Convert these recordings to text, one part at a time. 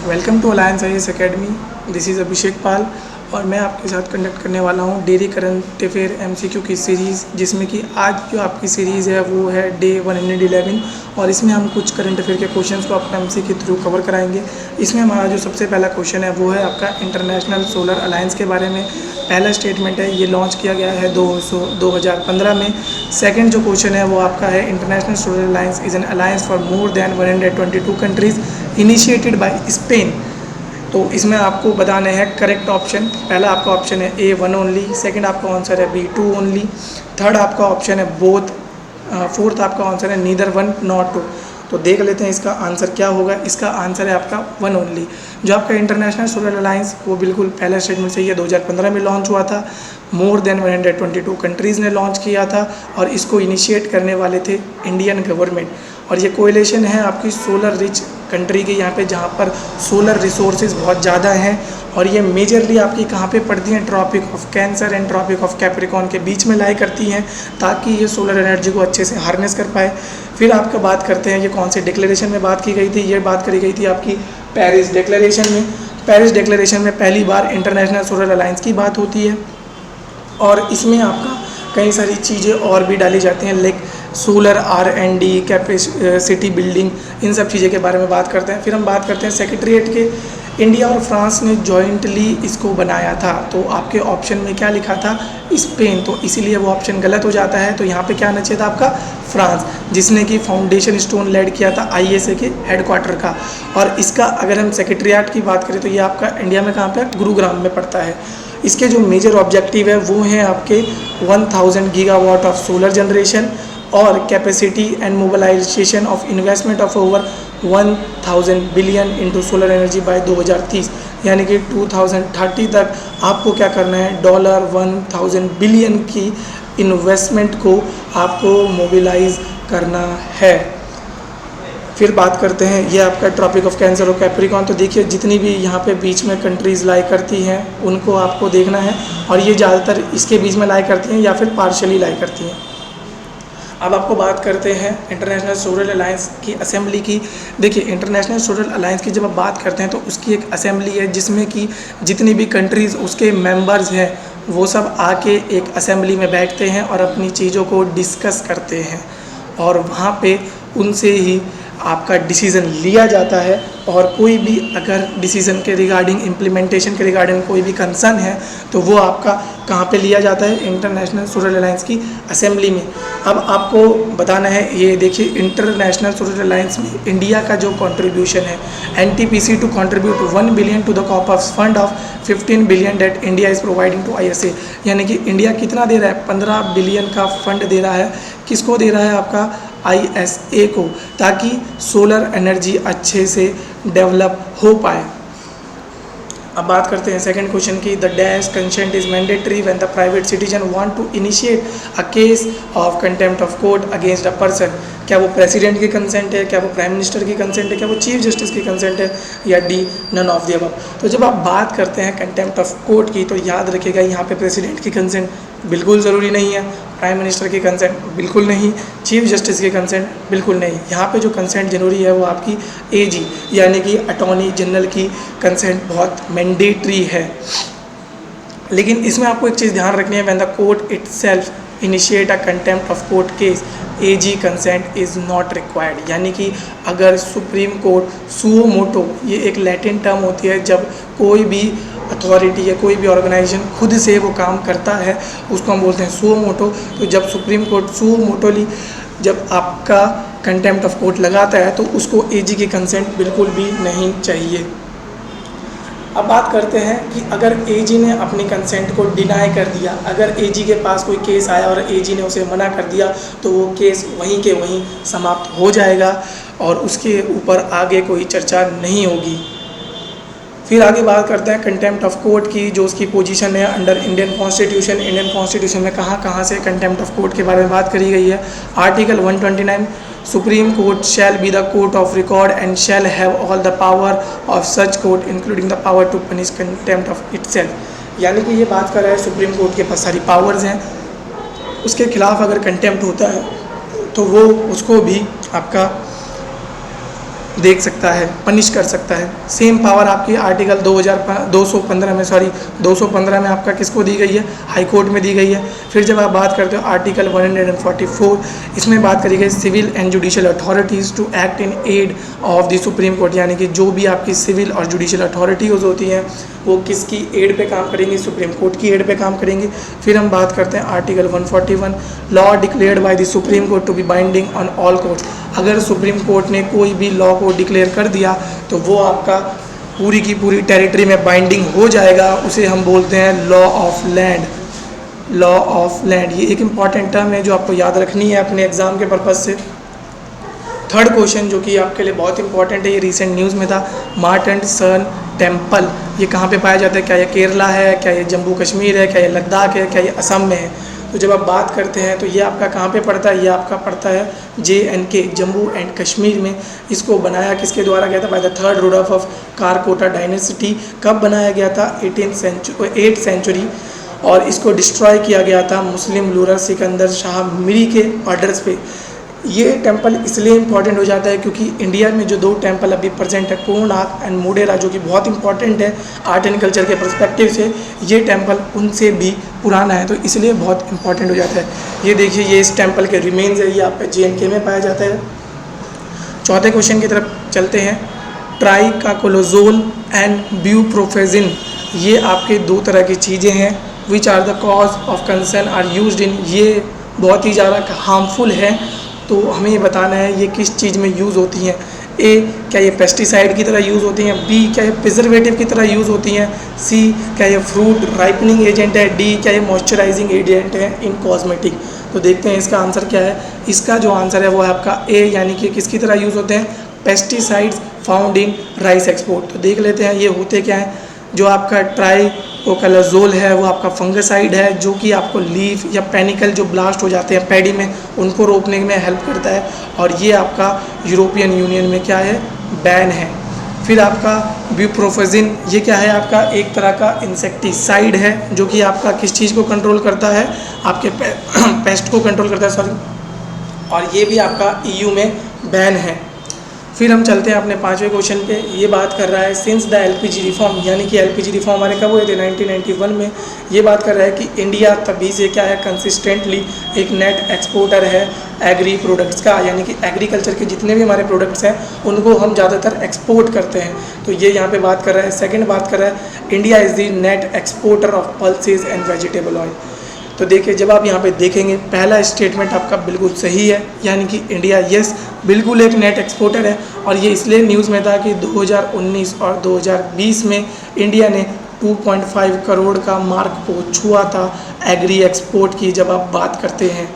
Welcome to alliance IAS academy. This is Abhishek Pal और मैं आपके साथ कंडक्ट करने वाला हूँ डेली करंट अफेयर एमसीक्यू की सीरीज़, जिसमें कि आज जो आपकी सीरीज़ है वो है डे 111 और इसमें हम कुछ करंट अफेयर के क्वेश्चंस को अपने एमसी के थ्रू कवर कराएंगे। इसमें हमारा जो सबसे पहला क्वेश्चन है वो है आपका इंटरनेशनल सोलर अलायंस के बारे में। पहला स्टेटमेंट है ये लॉन्च किया गया है 2015 में। सेकंड जो क्वेश्चन है वो आपका है international solar alliance is an alliance for more than 122 countries initiated by Spain. तो इसमें आपको बताने हैं करेक्ट ऑप्शन। पहला आपका ऑप्शन है ए 1 ओनली, सेकंड आपका आंसर है बी 2 ओनली, थर्ड आपका ऑप्शन है बोथ, फोर्थ आपका आंसर है नीदर वन नॉट टू। तो देख लेते हैं इसका आंसर क्या होगा। इसका आंसर है आपका 1 ओनली। जो आपका इंटरनेशनल सोलर अलायंस वो बिल्कुल पहला स्टेटमेंट सही है, 2015 में लॉन्च हुआ था। मोर देन 122 कंट्रीज़ ने लॉन्च किया था और इसको इनिशिएट करने वाले थे इंडियन गवर्नमेंट। और ये कोएलिशन है आपकी सोलर रिच कंट्री के, यहाँ पे जहाँ पर सोलर रिसोर्सेज बहुत ज़्यादा हैं। और ये मेजरली आपकी कहाँ पे पड़ती हैं, Tropic of Cancer and Tropic of Capricorn के बीच में लाई करती हैं, ताकि ये सोलर एनर्जी को अच्छे से हार्नेस कर पाए। फिर आपका बात करते हैं ये कौन से डिक्लेरेशन में बात की गई थी। ये बात करी गई थी आपकी पेरिस डिक्लेरेशन में। पेरिस डिक्लेरेशन में पहली बार इंटरनेशनल सोलर अलायंस की बात होती है और इसमें आपका कई सारी चीज़ें और भी डाली जाती हैं, like solar R&D, capacity building, इन सब चीज़ें के बारे में बात करते हैं। फिर हम बात करते हैं सेक्रेटरीट के। इंडिया और फ्रांस ने जॉइंटली इसको बनाया था। तो आपके ऑप्शन में क्या लिखा था, स्पेन, तो इसीलिए वो ऑप्शन गलत हो जाता है। तो यहाँ पे क्या आना चाहिए था आपका फ्रांस, जिसने कि फाउंडेशन स्टोन लेड किया था ISA के हेडक्वार्टर का। और इसका अगर हम सेक्रेटरीट की बात करें तो ये आपका इंडिया में कहाँ पे, गुरुग्राम में पड़ता है। इसके जो मेजर ऑब्जेक्टिव है वो हैं आपके 1000 गीगावाट ऑफ सोलर जनरेशन और capacity and mobilization of investment of over 1000 billion into solar energy by 2030, यानी कि 2030 तक आपको क्या करना है, $1000 बिलियन की इन्वेस्टमेंट को आपको मोबिलाइज करना है। फिर बात करते हैं ये आपका ट्रॉपिक ऑफ कैंसर और कैप्रिकॉर्न। तो देखिए जितनी भी यहाँ पे बीच में कंट्रीज़ लाई करती हैं उनको आपको देखना है, और ये ज़्यादातर इसके बीच में लाई करती हैं या फिर पार्शली लाई करती हैं। अब आपको बात करते हैं इंटरनेशनल सोलर अलायंस की असेंबली की। देखिए इंटरनेशनल सोलर अलायंस की जब आप बात करते हैं तो उसकी एक असेंबली है, जिसमें कि जितनी भी कंट्रीज़ उसके मेंबर्स हैं वो सब आके एक असेंबली में बैठते हैं और अपनी चीज़ों को डिस्कस करते हैं, और वहाँ पे उनसे ही आपका डिसीज़न लिया जाता है। और कोई भी अगर डिसीज़न के रिगार्डिंग, इम्प्लीमेंटेशन के रिगार्डिंग कोई भी कंसर्न है तो वो आपका कहाँ पे लिया जाता है, इंटरनेशनल सोलर अलायंस की असेंबली में। अब आपको बताना है, ये देखिए इंटरनेशनल सोलर अलायंस में इंडिया का जो कंट्रीब्यूशन है, NTPC to contribute 1 billion to the corpus fund of 15 billion that India is providing to ISA। यानी कि इंडिया कितना दे रहा है, 15 बिलियन का फंड दे रहा है। किसको दे रहा है, आपका ISA को, ताकि सोलर एनर्जी अच्छे से डेवलप हो पाए। अब बात करते हैं सेकंड क्वेश्चन की। The dash consent is mandatory when the private citizen want to initiate a case of contempt of court against a person. क्या वो प्रेसिडेंट की कंसेंट है, क्या वो प्राइम मिनिस्टर की कंसेंट है, क्या वो चीफ जस्टिस की कंसेंट है, या the none of the above. तो जब आप बात करते हैं कंटेम्प्ट ऑफ कोर्ट की तो याद रखिएगा यहाँ पे प्रेसिडेंट की कंसेंट बिल्कुल ज़रूरी नहीं है, प्राइम मिनिस्टर की कंसेंट बिल्कुल नहीं, चीफ जस्टिस की कंसेंट बिल्कुल नहीं। यहाँ पे जो कंसेंट जरूरी है वो आपकी AG यानी कि अटॉर्नी जनरल की कंसेंट बहुत मैंडेटरी है। लेकिन इसमें आपको एक चीज़ ध्यान रखनी है, when the court itself initiate a contempt of court case AG consent is not required. यानी कि अगर सुप्रीम कोर्ट सुओ मोटो, ये एक लैटिन टर्म होती है, जब कोई भी अथॉरिटी या कोई भी ऑर्गेनाइजेशन खुद से वो काम करता है उसको हम बोलते हैं सुओ मोटो। तो जब सुप्रीम कोर्ट सुओ मोटोली जब आपका कंटेम्प्ट ऑफ कोर्ट लगाता है तो उसको AG की कंसेंट बिल्कुल भी नहीं चाहिए। अब बात करते हैं कि अगर AG ने अपनी कंसेंट को डिनाई कर दिया, अगर AG के पास कोई केस आया और AG ने उसे मना कर दिया तो वो केस वहीं के वहीं समाप्त हो जाएगा और उसके ऊपर आगे कोई चर्चा नहीं होगी। फिर आगे बात करते हैं कंटेम्प्ट ऑफ कोर्ट की, जो उसकी पोजीशन है under Indian constitution. Indian constitution में कहाँ से कंटेम्प्ट ऑफ कोर्ट के बारे में बात करी गई है। Article 129, supreme court shall be the court of record and shall have all the power of such court including the power to punish contempt of itself. यानी कि ये बात कर रहा है सुप्रीम कोर्ट के पास सारी पावर्स हैं, उसके खिलाफ अगर कंटेम्प्ट होता है तो वो उसको भी आपका देख सकता है, पनिश कर सकता है। सेम पावर आपकी आर्टिकल 215 में आपका किसको दी गई है, हाई कोर्ट में दी गई है। फिर जब आप बात करते हो आर्टिकल 144, इसमें बात करी गई civil and judicial authorities to act in aid of the supreme court, यानी कि जो भी आपकी सिविल और जुडिशियल अथॉरिटीज़ होती हैं वो किसकी एड पे काम करेंगी, सुप्रीम कोर्ट की एड पे काम करेंगी। फिर हम बात करते हैं article 141, law declared by the supreme court to be binding on all courts. अगर सुप्रीम कोर्ट ने कोई भी लॉ को डिक्लेयर कर दिया तो वो आपका पूरी की पूरी टेरिटरी में बाइंडिंग हो जाएगा, उसे हम बोलते हैं law of land. Law of land ये एक इम्पॉर्टेंट टर्म है जो आपको याद रखनी है अपने एग्जाम के पर्पज़ से। थर्ड क्वेश्चन जो कि आपके लिए बहुत इंपॉर्टेंट है, ये रिसेंट न्यूज़ में था, मार्ट एंड सन टेम्पल, ये कहाँ पे पाया जाता है, क्या ये केरला है, क्या ये जम्मू कश्मीर है, क्या ये लद्दाख है, क्या ये असम में है। तो जब आप बात करते हैं तो ये आपका कहाँ पे पड़ता है, ये आपका पड़ता है JNK, जम्मू एंड कश्मीर में। इसको बनाया किसके द्वारा गया था, by the third ruler of Karkota dynasty. कब बनाया गया था, 8th सेंचुरी, और इसको डिस्ट्रॉय किया गया था मुस्लिम रूलर सिकंदर शाह मिरी के ऑर्डर्स पे। ये टेंपल इसलिए इम्पॉर्टेंट हो जाता है क्योंकि इंडिया में जो 2 टेंपल अभी प्रेजेंट है, कोणार्क एंड मोढेरा, जो कि बहुत इंपॉर्टेंट है आर्ट एंड कल्चर के पर्सपेक्टिव से, ये टेंपल उनसे भी पुराना है, तो इसलिए बहुत इंपॉर्टेंट हो जाता है। ये देखिए, ये इस टेंपल के रिमेन्स है, ये आपका JNK में पाया जाता है। चौथे क्वेश्चन की तरफ चलते हैं, ट्राइकाकोलोजोल एंड ब्यूप्रोफेजिन, ये आपके 2 तरह की चीज़ें हैं। Which are the cause of concern are used in, ये बहुत ही ज़्यादा हार्मफुल है, तो हमें ये बताना है ये किस चीज़ में यूज़ होती हैं। A, क्या ये पेस्टिसाइड की तरह यूज़ होती हैं, B, क्या ये प्रिजर्वेटिव की तरह यूज़ होती हैं, C, क्या ये फ्रूट राइपनिंग एजेंट है, D, क्या ये मॉइस्चराइजिंग एजेंट है इन कॉस्मेटिक। तो देखते हैं इसका आंसर क्या है। इसका जो आंसर है वो है आपका A, यानी कि किसकी तरह यूज़ होते हैं, pesticides found in rice export. तो देख लेते हैं ये होते क्या हैं। जो आपका ट्राइकोलोजोल है वो आपका फंगसाइड है, जो कि आपको लीफ या पेनिकल जो ब्लास्ट हो जाते हैं पैडी में, उनको रोकने में हेल्प करता है, और ये आपका यूरोपियन यूनियन में क्या है, बैन है। फिर आपका ब्यूप्रोफेजिन, ये क्या है, आपका एक तरह का इंसेक्टिसाइड है, जो कि आपका किस चीज़ को कंट्रोल करता है, आपके पेस्ट को कंट्रोल करता है, सॉरी, और ये भी आपका EU में बैन है। फिर हम चलते हैं अपने 5वें क्वेश्चन पे। ये बात कर रहा है सिंस द LPG रिफॉर्म, यानी कि LPG रिफॉर्म हमारे कब हुए थे, 1991 में। ये बात कर रहा है कि इंडिया तभी से क्या है, कंसिस्टेंटली एक नेट एक्सपोर्टर है एग्री प्रोडक्ट्स का, यानी कि एग्रीकल्चर के जितने भी हमारे प्रोडक्ट्स हैं उनको हम ज़्यादातर एक्सपोर्ट करते हैं। तो ये यहाँ पे बात कर रहा है। सेकंड बात कर रहा है India is the net exporter of pulses and vegetable oil. तो देखिए, जब आप यहाँ पे देखेंगे, पहला स्टेटमेंट आपका बिल्कुल सही है, यानी कि इंडिया यस बिल्कुल एक नेट एक्सपोर्टर है। और ये इसलिए न्यूज़ में था कि 2019 और 2020 में इंडिया ने 2.5 करोड़ का मार्क को छुआ था एग्री एक्सपोर्ट की, जब आप बात करते हैं।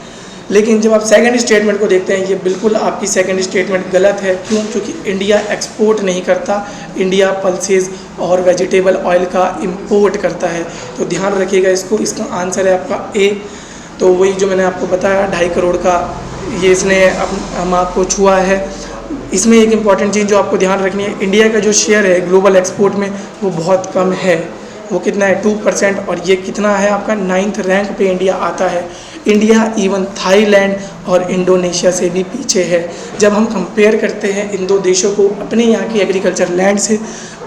लेकिन जब आप सेकंड स्टेटमेंट को देखते हैं, ये बिल्कुल आपकी सेकंड स्टेटमेंट गलत है। क्यों? क्योंकि इंडिया एक्सपोर्ट नहीं करता, इंडिया पल्सेस और वेजिटेबल ऑयल का इंपोर्ट करता है। तो ध्यान रखिएगा इसको। इसका आंसर है आपका A। तो वही जो मैंने आपको बताया 2.5 करोड़ का ये इसने मार्क को छुआ है। इसमें एक इम्पॉर्टेंट चीज़ जो आपको ध्यान रखनी है, इंडिया का जो शेयर है ग्लोबल एक्सपोर्ट में वो बहुत कम है। वो कितना है, 2%, और ये कितना है आपका 9th रैंक पे इंडिया आता है। इंडिया इवन थाईलैंड और इंडोनेशिया से भी पीछे है। जब हम कंपेयर करते हैं इन 2 देशों को अपने यहाँ की एग्रीकल्चर लैंड से,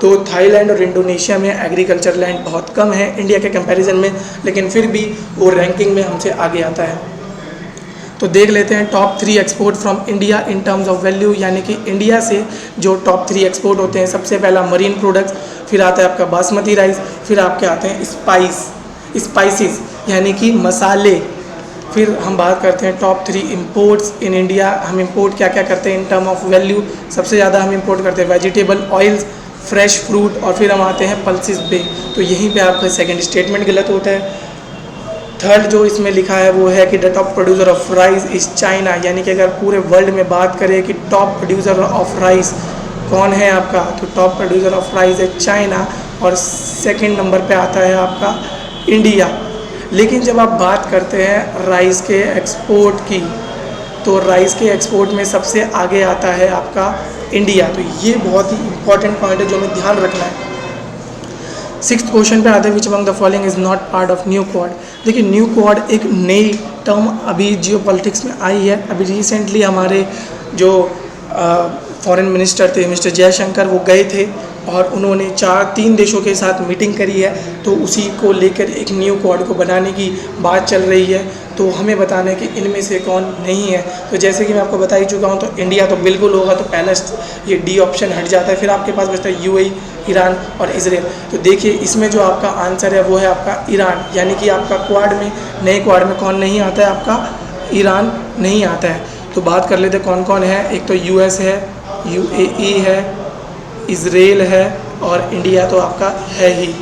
तो थाईलैंड और इंडोनेशिया में एग्रीकल्चर लैंड बहुत कम है इंडिया के कंपैरिजन में, लेकिन फिर भी वो रैंकिंग में हमसे आगे आता है। तो देख लेते हैं top 3 export from India in terms of value, यानी कि इंडिया से जो टॉप 3 एक्सपोर्ट होते हैं। सबसे पहला मरीन प्रोडक्ट्स, फिर आता है आपका बासमती राइस, फिर आपके आते हैं स्पाइसेस यानी कि मसाले। फिर हम बात करते हैं टॉप 3 इंपोर्ट्स इन इंडिया। हम इंपोर्ट क्या क्या करते हैं इन टर्म ऑफ वैल्यू। सबसे ज़्यादा हम इंपोर्ट करते हैं वेजिटेबल ऑयल्स, फ्रेश फ्रूट, और फिर हम आते हैं पल्सेस पे। तो यहीं पे आपका सेकंड स्टेटमेंट गलत होता है। थर्ड जो इसमें लिखा है वो है कि the top producer of rice is China, यानी कि अगर पूरे वर्ल्ड में बात करें कि टॉप प्रोड्यूसर ऑफ राइस कौन है आपका, तो टॉप प्रोड्यूसर ऑफ राइस है चाइना, और सेकंड नंबर पे आता है आपका इंडिया। लेकिन जब आप बात करते हैं राइस के एक्सपोर्ट की, तो राइस के एक्सपोर्ट में सबसे आगे आता है आपका इंडिया। तो ये बहुत ही इंपॉर्टेंट पॉइंट है जो हमें ध्यान रखना है। 6th क्वेश्चन पे आते हैं, which among the following is not part of new quad. देखिए, न्यू क्वाड एक नई टर्म अभी जियोपॉलिटिक्स में आई है। अभी रिसेंटली हमारे जो फॉरेन मिनिस्टर थे मिस्टर जयशंकर, वो गए थे और उन्होंने 3 देशों के साथ मीटिंग करी है। तो उसी को लेकर एक न्यू क्वाड को बनाने की बात चल रही है। तो हमें बताना है कि इनमें से कौन नहीं है। तो जैसे कि मैं आपको बता ही चुका हूँ, तो इंडिया तो बिल्कुल होगा, तो पहला ये डी ऑप्शन हट जाता है। फिर आपके पास बचता है यूएई, ईरान और इजराइल। तो देखिए इसमें जो आपका आंसर है वो है आपका ईरान, यानी कि आपका क्वाड में, नए क्वाड में कौन नहीं आता है, आपका ईरान नहीं आता है। तो बात कर लेते कौन कौन है। एक तो यूएस है, यूएई है, इजराइल है और इंडिया तो आपका है ही।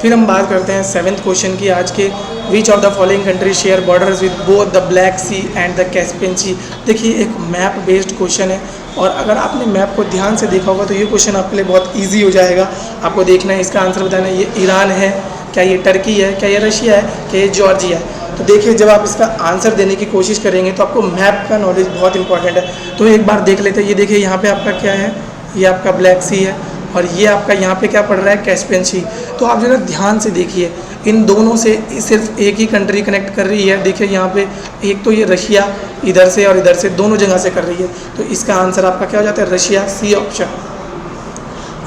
फिर हम बात करते हैं 7th क्वेश्चन की आज के। Which of the following country share borders with both the Black Sea and the Caspian Sea. देखिए एक मैप बेस्ड क्वेश्चन है और अगर आपने मैप को ध्यान से देखा होगा तो ये क्वेश्चन आपके लिए बहुत ईजी हो जाएगा। आपको देखना है, इसका आंसर बताना है। ये ईरान है, क्या ये टर्की है, क्या ये रशिया है, क्या ये जॉर्जिया है। तो देखिए जब आप इसका आंसर देने की कोशिश करेंगे तो आपको मैप का नॉलेज बहुत इंपॉर्टेंट है। तो एक बार देख लेते हैं। ये देखिए यहाँ पे आपका क्या है, ये आपका ब्लैक सी है और ये आपका यहाँ पे क्या पड़ रहा है, कैस्पियन सी। तो आप जरा ध्यान से देखिए, इन दोनों से सिर्फ एक ही कंट्री कनेक्ट कर रही है। देखिए यहाँ पे एक तो ये रशिया इधर से और इधर से दोनों जगह से कर रही है। तो इसका आंसर आपका क्या हो जाता है, रशिया, सी ऑप्शन।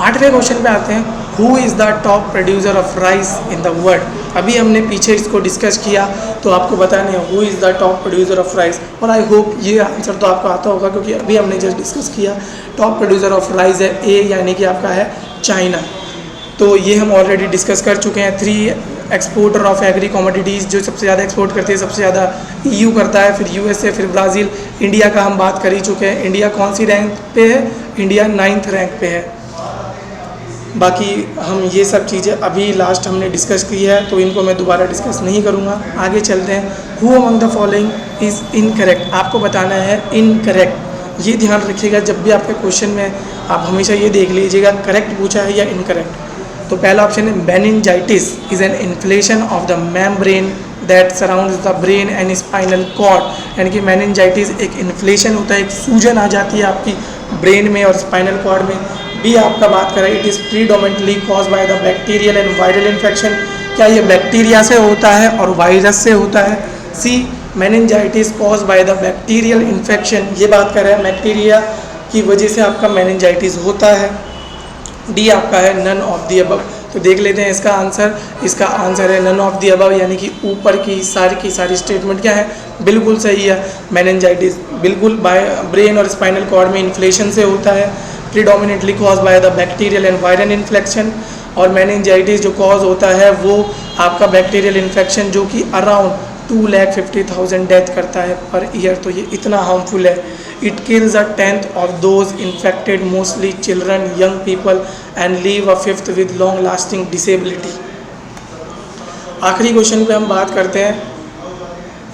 8वें क्वेश्चन पे आते हैं। Who is the top producer of rice in the world. अभी हमने पीछे इसको डिस्कस किया, तो आपको बताना है who is the top producer of rice. और आई होप ये आंसर तो आपको आता होगा क्योंकि अभी हमने जस्ट डिस्कस किया। टॉप प्रोड्यूसर ऑफ राइस है ए, यानी कि आपका है चाइना। तो ये हम ऑलरेडी डिस्कस कर चुके हैं। 3 एक्सपोर्टर ऑफ एग्री कमोडिटीज़, जो सबसे ज़्यादा एक्सपोर्ट करती है, सबसे ज़्यादा EU करता है, फिर USA, फिर ब्राज़ील। इंडिया का हम बात कर ही चुके हैं। इंडिया कौन सी रैंक पे है, इंडिया 9th रैंक पे है। बाकी हम ये सब चीज़ें अभी लास्ट हमने डिस्कस की है, तो इनको मैं दोबारा डिस्कस नहीं करूँगा। आगे चलते हैं। Who among the following is incorrect. आपको बताना है इनकरेक्ट। ये ध्यान रखिएगा, जब भी आपके क्वेश्चन में आप हमेशा ये देख लीजिएगा करेक्ट पूछा है या इनकरेक्ट। तो पहला ऑप्शन है meningitis is an inflation of the membrane that surrounds the brain and spinal cord. यानी कि मेनिंजाइटिस एक इन्फ्लेशन होता है, एक सूजन आ जाती है आपकी ब्रेन में और स्पाइनल कॉर्ड में। भी आपका बात करें, it is predominantly cause by the bacterial and viral infection. क्या ये बैक्टीरिया से होता है और वायरस से होता है। C meningitis cause by the bacterial infection, ये बात कर रहे हैं बैक्टीरिया की वजह से आपका मेनिंजाइटिस होता है। डी आपका है नन ऑफ दी अबव। तो देख लेते हैं इसका आंसर। इसका आंसर है नन ऑफ दी अबव, यानी कि ऊपर की सारी स्टेटमेंट क्या है, बिल्कुल सही है। मेनिंजाइटिस बिल्कुल बाय ब्रेन और स्पाइनल कॉर्ड में इन्फ्लेशन से होता है, predominantly cause by the bacterial and viral infection. और मेनिंजाइटिस जो कॉज होता है वो आपका बैक्टीरियल इन्फेक्शन, जो कि अराउंड 2,50,000 डेथ करता है पर ईयर। तो ये इतना हार्मफुल है। It kills 1/10 of those infected, mostly children, young people, and leave 1/5 with long lasting disability. आखिरी क्वेश्चन पे हम बात करते हैं।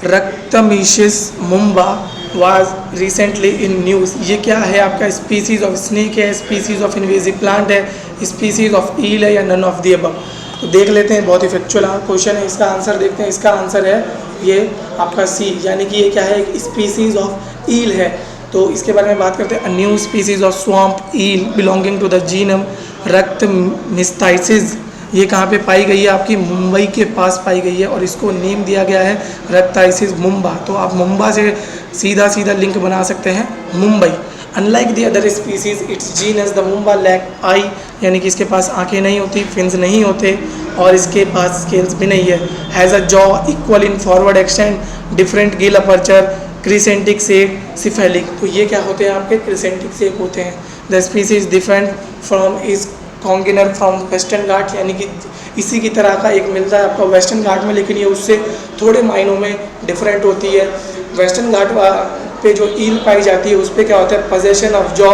Rakthamichthys mumba was recently in news. ये क्या है, आपका स्पीसीज ऑफ स्नेक है, स्पीसीज ऑफ इन्वेजिव प्लांट है, स्पीसीज ऑफ ईल है, या नन ऑफ दी अबव। तो देख लेते हैं, बहुत इफेक्चुअल क्वेश्चन है। इसका आंसर देखते हैं। इसका आंसर है ये आपका सी, यानी कि ये क्या है, एक स्पीसीज ऑफ ईल है। तो इसके बारे में बात करते हैं। A new species of swamp eel belonging to the genus Rakthamichthys. ये कहाँ पे पाई गई है, आपकी मुंबई के पास पाई गई है और इसको नेम दिया गया है रक्ताइसिस मुंबा। तो आप मुंबा से सीधा लिंक बना सकते हैं Mumbai. Unlike the other species its genus the mumba lack eye, यानी कि इसके पास आंखें नहीं होती, फिन्स नहीं होते और इसके पास स्केल्स भी नहीं है। Has a jaw equal in forward extend, different gill aperture, crescentic sac, cephalic. तो ये क्या होते हैं, आपके क्रिसेंटिक सेक होते हैं। The species different from is congener from Western Ghat, यानी कि इसी की तरह का एक मिलता है आपका वेस्टर्न घाट में, लेकिन ये उससे थोड़े मायनों में डिफरेंट होती है। वेस्टर्न घाट पे जो ईल पाई जाती है उस पर क्या होता है, position of jaw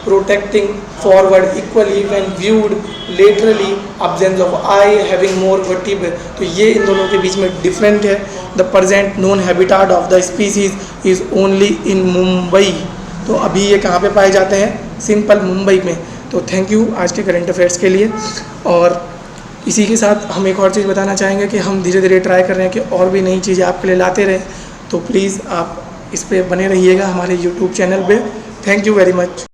protecting forward equally when viewed laterally, absence of eye, having more vertebrae. तो ये इन दोनों के बीच में डिफरेंट है। The present known habitat of the species is only in Mumbai. तो अभी ये कहाँ पे पाए जाते हैं, सिंपल मुंबई में। तो थैंक यू आज के करंट अफेयर्स के लिए। और इसी के साथ हम एक और चीज़ बताना चाहेंगे कि हम धीरे धीरे ट्राई कर रहे हैं कि और भी नई चीज़ें आपके लिए लाते रहें। तो प्लीज़ आप इस पर बने रहिएगा हमारे यूट्यूब चैनल पे। Thank you very much.